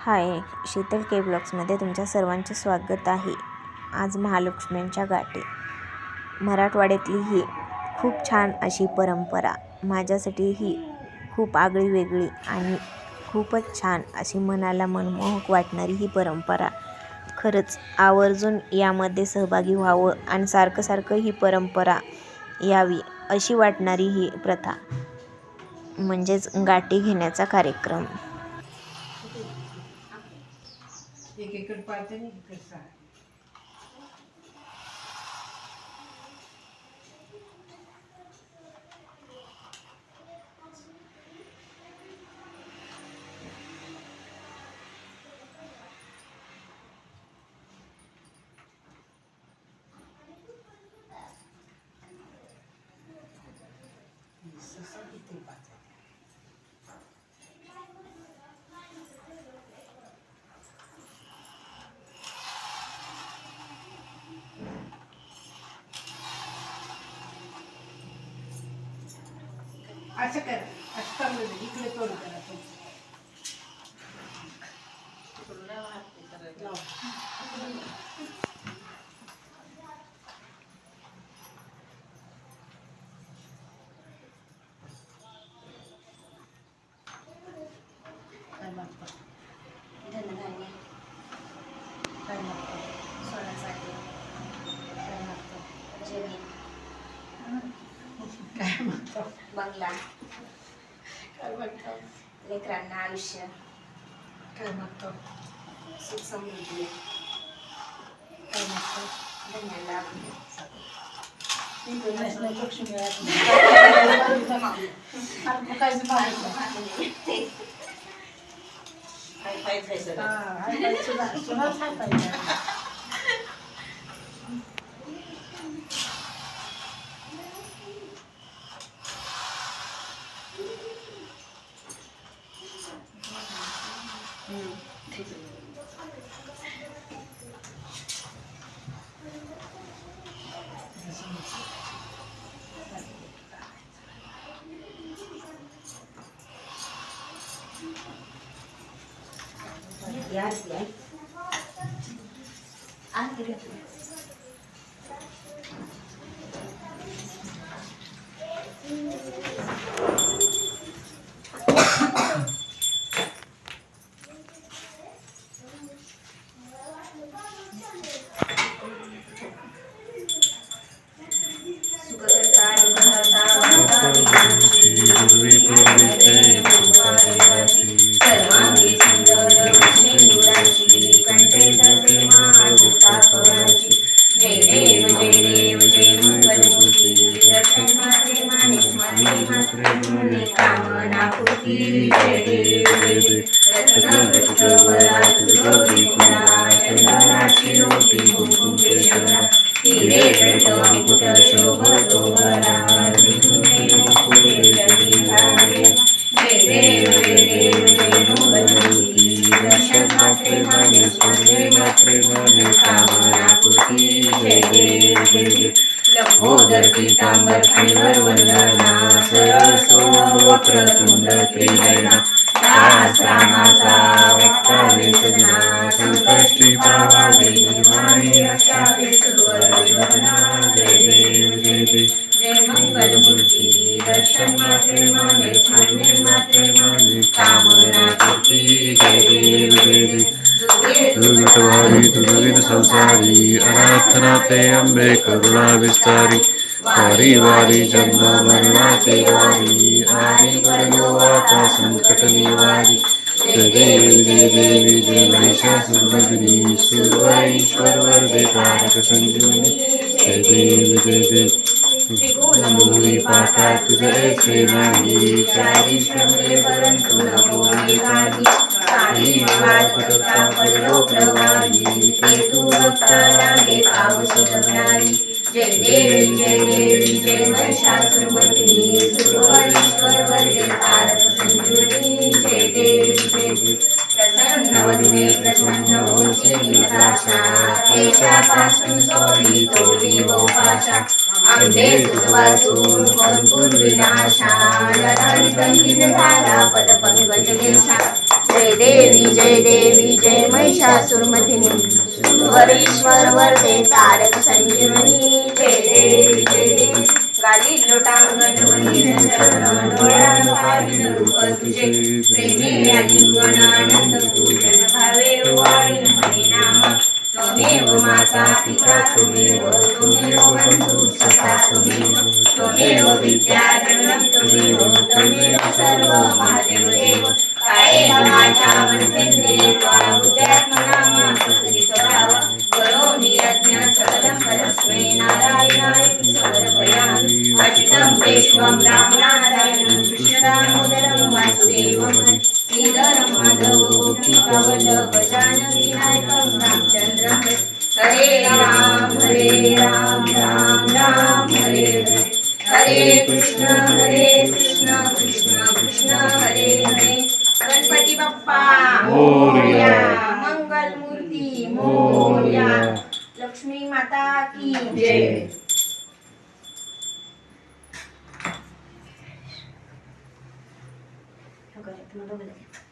हाय, शीतल के ब्लॉग्समध्ये तुमच्या सर्वांचे स्वागत आहे. आज महालक्ष्म्यांच्या गाठी. मराठवाड्यातली ही खूप छान अशी परंपरा, माझ्यासाठी ही खूप आगळी वेगळी आणि खूपच छान अशी मनाला मनमोहक वाटणारी ही परंपरा. खरंच आवर्जून यामध्ये सहभागी व्हावं आणि सारखं सारखं ही परंपरा यावी अशी वाटणारी ही प्रथा म्हणजेच गाठी घेण्याचा कार्यक्रम. एकीकडे पाळते आणि एकीकडे साळ. इथे पाळते. असं करा, असं चांगलं नाही. इकडे तोड करा लावा. काय मागतो? धनधान्य, काय मागतो? सोन्यासाठी, काय मागतो? जमीन, काय मागतो? बंगला, काय मागतो? लेकरांना आयुष्य, काय मागतो? सुख समृद्धी, काय मागतो? धन्य लाभ, इंटरनॅशनल लक्ष्मी आणि काहीच मागितलं. सुनाच हाय पाहिजे. सुखकर्ता दुःखहर्ता वरदा विनाशी, सर्वांगी सुंदर सिंदुराची, कंठे धरते महाभूतापराची. जय देव जय मंगलमूर्ती, दर्शन मात्रे माने स्मरणे मात्रे मुने कामना पूर्ती. जय देव रत्नगच्छ वरात गौरी कुला, चंदनाची रोटी कुंकुमेश्वरा. हिरे जडित मुकुट शोभतो वरा, विष्णुने मुकुटे जटिलालय. जय देव जय मंगलमूर्ती, दर्शन मात्रे माने स्मरणे मात्रे मुने कामना पूर्ती. जय देव लंबोदर पीतांबर फणीवर वंदना, सरळ सोम वक्रतुंड त्रिनयना. दास रामाचा वक्तावे सदना, संकष्टी पावावे निर्वाणी रक्षावे सुरवरना. जय देव जय मंगलमूर्ती, दर्शन मात्रे माने स्मरणे मात्रे माने कामना पूर्ती. जय देव दुर्गतवारी दुर्गविन संसारी, अनाथनाथे अंबे करुणा विस्तारी. वारी वारी जन्म मरणाचे द्वारी, आरी पडलो आता संकट निवारी. जय देवी जय महिषासुरमर्दिनी, सुरईश्वर वरदे तारक संजीवनी. जय देव मोरी पाटा तुझे ऐसे नाही, चारी श्रमले परंतु न मोरे काही. काही करता पडलो प्रवाही, ते तू भक्ता लागे पावस गगनारी. जय देवी जय महिषासुरमर्दिनी, सुरईश्वर वरदे तारक संजीवनी. जय देवी प्रसन्न वदने प्रसन्न होशी निराशा, देशापासून सोडी तोडी गोपाशा. आंबे तुझ वाचून कोण पूर्विनाशा, नरारी कंठीत झाला पद पंकज देशा. जय देवी असुरमथिनी वरईश्वर वरदे तारक संजीवनी जय देव जय देव गाली लोटांगण वंदित चरण डोळ्यान पाहिन रूप तुझे प्रेमी आलिंगन आनंद पूजन भावे वाणी म्हणे नामा त्वमेव माता पिता त्वमेव बंधु सखा त्वमेव विद्या द्रविणं त्वमेव सर्व महादेव देव कायेन वाचा मनसेन्द्रिये त्वा बुद्ध्यात्मना प्रकृती स्वभाव करोमि यज्ञ सकलं परस्मै नारायणाय समर्पयामि अच्युतं केशवं रामनारायणं कृष्णदामोदरं वासुदेवं श्रीधरं माधव गोपीकवल्लभ जानकी नायकं रामचन्द्रं हरे राम राम राम हरे हरे हरे कृष्ण कृष्ण कृष्ण हरे हरे गणपती बाप्पा मोरया मंगल मूर्ती मोरया लक्ष्मी माता की जय हो का तुम्हाला बघा